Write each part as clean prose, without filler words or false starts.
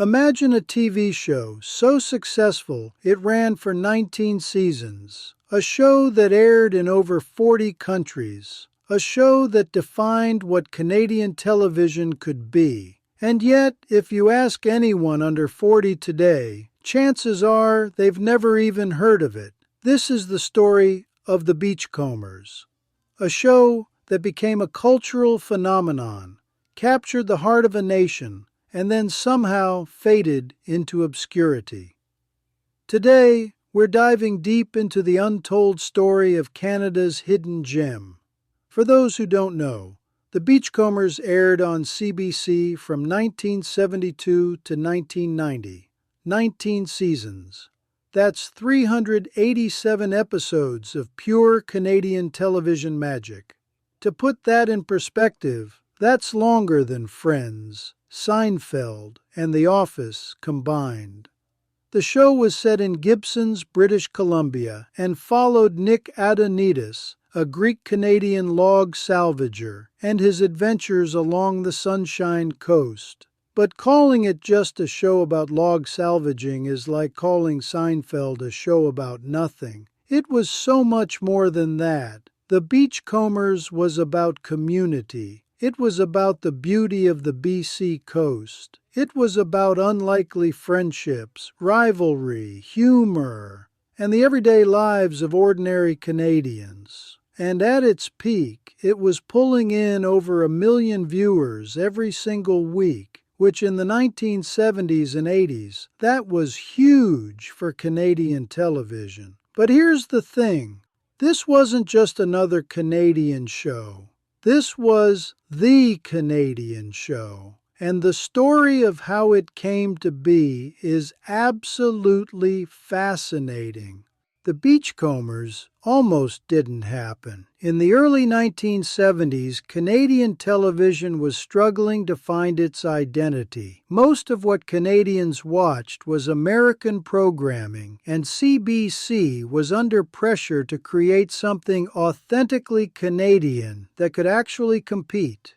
Imagine a TV show so successful it ran for 19 seasons, a show that aired in over 40 countries, a show that defined what Canadian television could be. And yet, if you ask anyone under 40 today, chances are they've never even heard of it. This is the story of The Beachcombers, a show that became a cultural phenomenon, captured the heart of a nation, and then somehow faded into obscurity. Today, we're diving deep into the untold story of Canada's hidden gem. For those who don't know, The Beachcombers aired on CBC from 1972 to 1990, 19 seasons. That's 387 episodes of pure Canadian television magic. To put that in perspective, that's longer than Friends, Seinfeld, and The Office combined. The show was set in Gibsons, British Columbia, and followed Nick Adonidas, a Greek-Canadian log salvager, and his adventures along the Sunshine Coast. But calling it just a show about log salvaging is like calling Seinfeld a show about nothing. It was so much more than that. The Beachcombers was about community. It was about the beauty of the BC coast. It was about unlikely friendships, rivalry, humor, and the everyday lives of ordinary Canadians. And at its peak, it was pulling in over 1 million viewers every single week, which in the 1970s and 80s, that was huge for Canadian television. But here's the thing. This wasn't just another Canadian show. This was the Canadian show, and the story of how it came to be is absolutely fascinating. The Beachcombers almost didn't happen. In the early 1970s, Canadian television was struggling to find its identity. Most of what Canadians watched was American programming, and CBC was under pressure to create something authentically Canadian that could actually compete.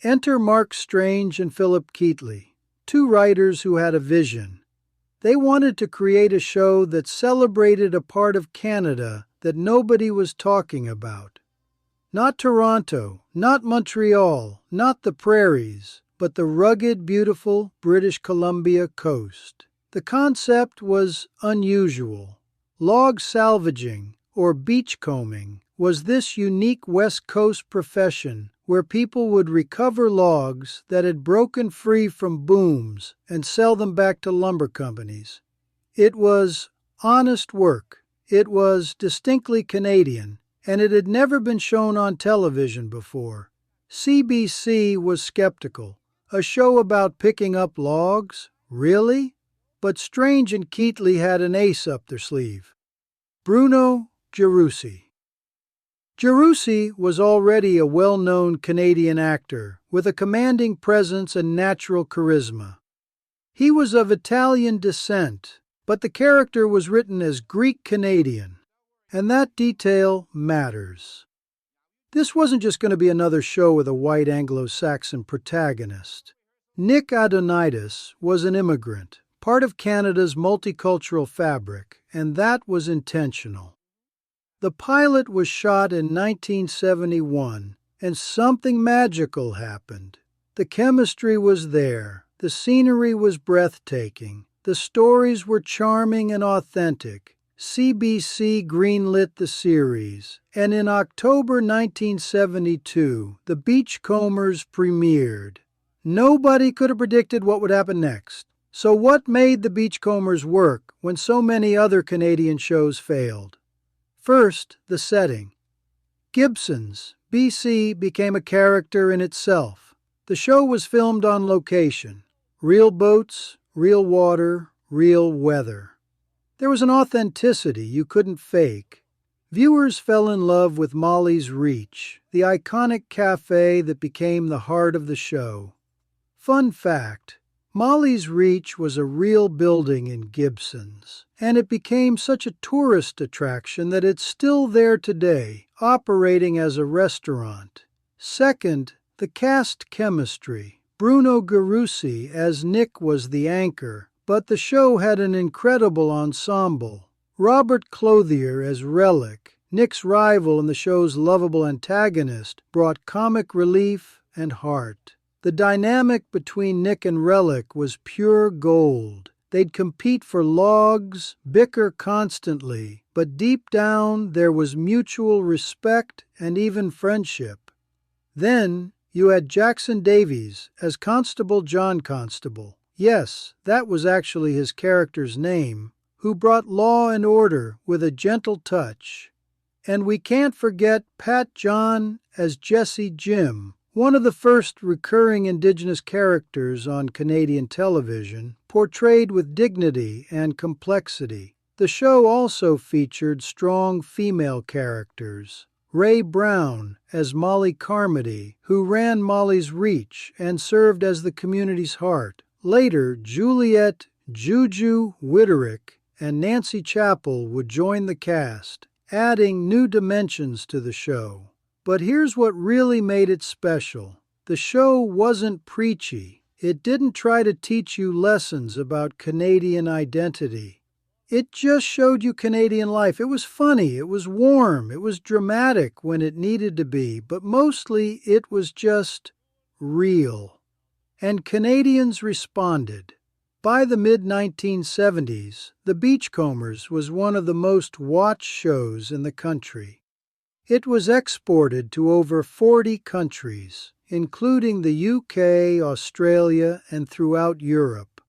Enter Mark Strange and Philip Keatley, two writers who had a vision. They wanted to create a show that celebrated a part of Canada that nobody was talking about. Not Toronto, not Montreal, not the prairies, but the rugged, beautiful British Columbia coast. The concept was unusual. Log salvaging, or beachcombing, was this unique West Coast profession where people would recover logs that had broken free from booms and sell them back to lumber companies. It was honest work. It was distinctly Canadian, and it had never been shown on television before. CBC was skeptical. A show about picking up logs? Really? But Strange and Keatley had an ace up their sleeve. Bruno Gerussi. Gerussi was already a well-known Canadian actor with a commanding presence and natural charisma. He was of Italian descent, but the character was written as Greek-Canadian, and that detail matters. This wasn't just going to be another show with a white Anglo-Saxon protagonist. Nick Adonidas was an immigrant, part of Canada's multicultural fabric, and that was intentional. The pilot was shot in 1971, and something magical happened. The chemistry was there, the scenery was breathtaking, the stories were charming and authentic. CBC greenlit the series, and in October 1972, The Beachcombers premiered. Nobody could have predicted what would happen next. So what made The Beachcombers work when so many other Canadian shows failed? First, the setting. Gibsons, BC, became a character in itself. The show was filmed on location. Real boats, real water, real weather. There was an authenticity you couldn't fake. Viewers fell in love with Molly's Reach, the iconic cafe that became the heart of the show. Fun fact, Molly's Reach was a real building in Gibsons, and it became such a tourist attraction that it's still there today, operating as a restaurant. Second, the cast chemistry. Bruno Gerussi as Nick was the anchor, but the show had an incredible ensemble. Robert Clothier as Relic, Nick's rival and the show's lovable antagonist, brought comic relief and heart. The dynamic between Nick and Relic was pure gold. They'd compete for logs, bicker constantly, but deep down there was mutual respect and even friendship. Then you had Jackson Davies as Constable John Constable. Yes, that was actually his character's name, who brought law and order with a gentle touch. And we can't forget Pat John as Jesse Jim, one of the first recurring Indigenous characters on Canadian television, portrayed with dignity and complexity. The show also featured strong female characters. Ray Brown as Molly Carmody, who ran Molly's Reach and served as the community's heart. Later, Juliet Juju Witterick and Nancy Chappell would join the cast, adding new dimensions to the show. But here's what really made it special. The show wasn't preachy. It didn't try to teach you lessons about Canadian identity. It just showed you Canadian life. It was funny, it was warm, it was dramatic when it needed to be, but mostly it was just real. And Canadians responded. By the mid-1970s, The Beachcombers was one of the most watched shows in the country. It was exported to over 40 countries, including the UK, Australia, and throughout Europe.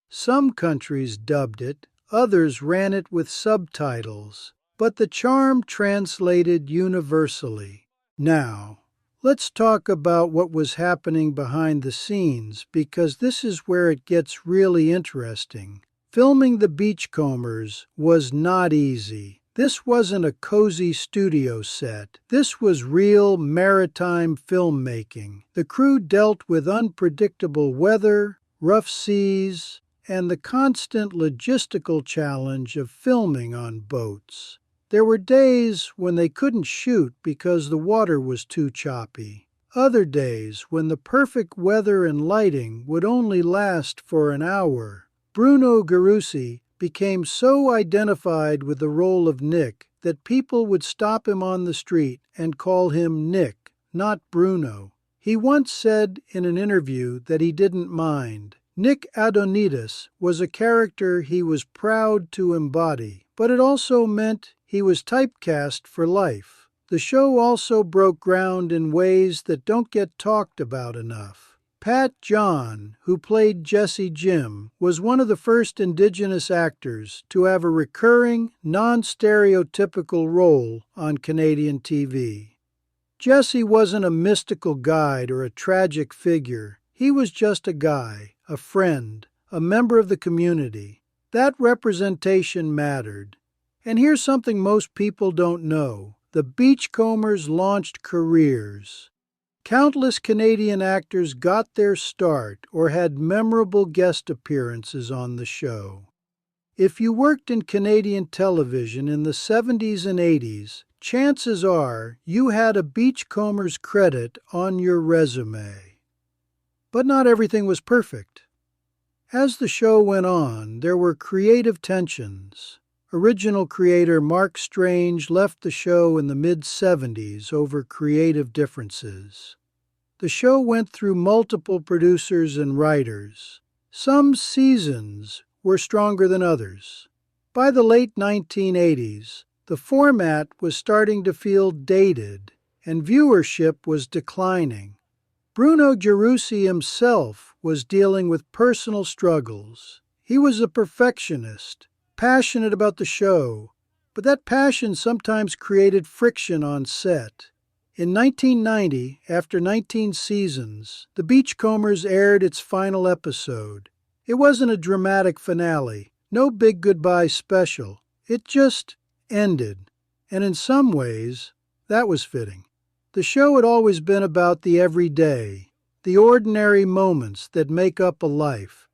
Some countries dubbed it, others ran it with subtitles, but the charm translated universally. Now, let's talk about what was happening behind the scenes, because this is where it gets really interesting. Filming The Beachcombers was not easy. This wasn't a cozy studio set. This was real maritime filmmaking. The crew dealt with unpredictable weather, rough seas, and the constant logistical challenge of filming on boats. There were days when they couldn't shoot because the water was too choppy. Other days when the perfect weather and lighting would only last for an hour. Bruno Gerussi became so identified with the role of Nick that people would stop him on the street and call him Nick, not Bruno. He once said in an interview that he didn't mind. Nick Adonidas was a character he was proud to embody, but it also meant he was typecast for life. The show also broke ground in ways that don't get talked about enough. Pat John, who played Jesse Jim, was one of the first Indigenous actors to have a recurring, non-stereotypical role on Canadian TV. Jesse wasn't a mystical guide or a tragic figure. He was just a guy, a friend, a member of the community. That representation mattered. And here's something most people don't know. The Beachcombers launched careers. Countless Canadian actors got their start or had memorable guest appearances on the show. If you worked in Canadian television in the 70s and 80s, chances are you had a Beachcombers credit on your resume. But not everything was perfect. As the show went on, there were creative tensions. Original creator Mark Strange left the show in the mid-70s over creative differences. The show went through multiple producers and writers. Some seasons were stronger than others. By the late 1980s, the format was starting to feel dated, and viewership was declining. Bruno Gerussi himself was dealing with personal struggles. He was a perfectionist, passionate about the show, but that passion sometimes created friction on set. In 1990, after 19 seasons, The Beachcombers aired its final episode. It wasn't a dramatic finale, no big goodbye special. It just ended, and in some ways, that was fitting. The show had always been about the everyday, the ordinary moments that make up a life.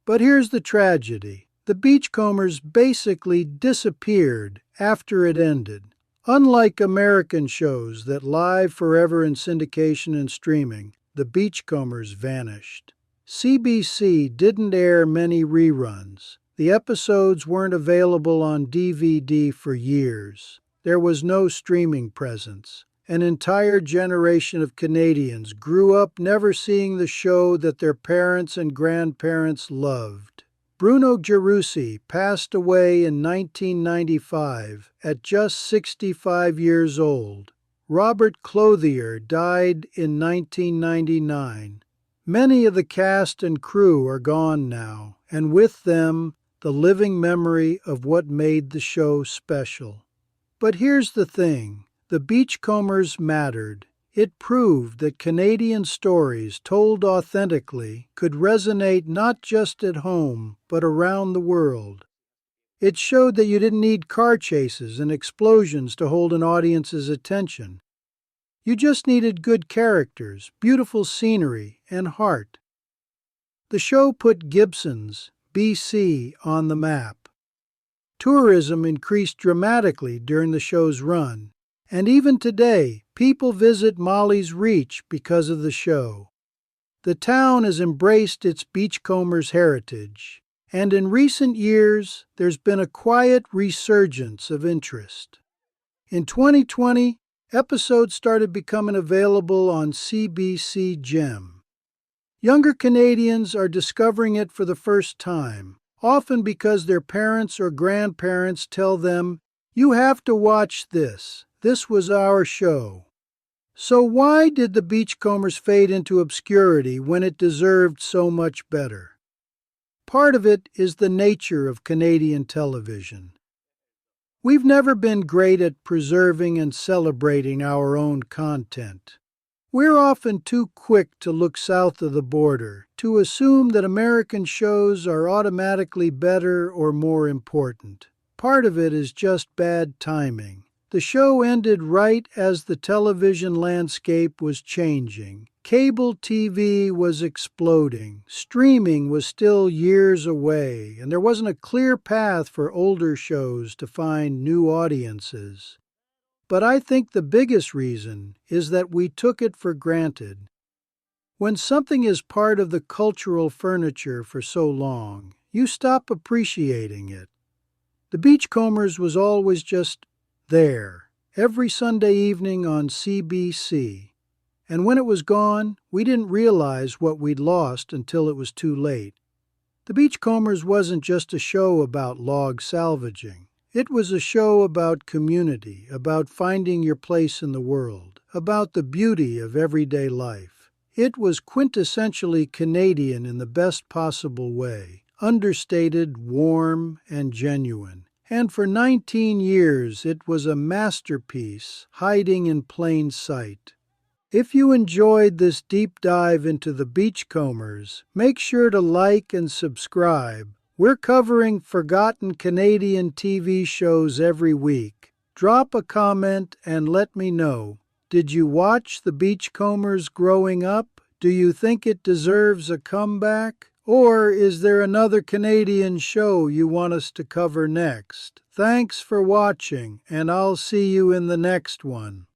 But here's the tragedy. The Beachcombers basically disappeared after it ended. Unlike American shows that live forever in syndication and streaming, The Beachcombers vanished. CBC didn't air many reruns. The episodes weren't available on DVD for years. There was no streaming presence. An entire generation of Canadians grew up never seeing the show that their parents and grandparents loved. Bruno Gerussi passed away in 1995 at just 65 years old. Robert Clothier died in 1999. Many of the cast and crew are gone now, and with them, the living memory of what made the show special. But here's the thing, the Beachcombers mattered. It proved that Canadian stories told authentically could resonate not just at home, but around the world. It showed that you didn't need car chases and explosions to hold an audience's attention. You just needed good characters, beautiful scenery, and heart. The show put Gibsons, BC, on the map. Tourism increased dramatically during the show's run, and even today, people visit Molly's Reach because of the show. The town has embraced its Beachcombers heritage, and in recent years, there's been a quiet resurgence of interest. In 2020, episodes started becoming available on CBC Gem. Younger Canadians are discovering it for the first time, often because their parents or grandparents tell them, "You have to watch this. This was our show." So why did the Beachcombers fade into obscurity when it deserved so much better? Part of it is the nature of Canadian television. We've never been great at preserving and celebrating our own content. We're often too quick to look south of the border, to assume that American shows are automatically better or more important. Part of it is just bad timing. The show ended right as the television landscape was changing. Cable TV was exploding. Streaming was still years away, and there wasn't a clear path for older shows to find new audiences. But I think the biggest reason is that we took it for granted. When something is part of the cultural furniture for so long, you stop appreciating it. The Beachcombers was always just there, every Sunday evening on CBC. And when it was gone, we didn't realize what we'd lost until it was too late. The Beachcombers wasn't just a show about log salvaging. It was a show about community, about finding your place in the world, about the beauty of everyday life. It was quintessentially Canadian in the best possible way, understated, warm, and genuine. And for 19 years, it was a masterpiece hiding in plain sight. If you enjoyed this deep dive into the Beachcombers, make sure to like and subscribe. We're covering forgotten Canadian TV shows every week. Drop a comment and let me know. Did you watch the Beachcombers growing up? Do you think it deserves a comeback? Or is there another Canadian show you want us to cover next? Thanks for watching, and I'll see you in the next one.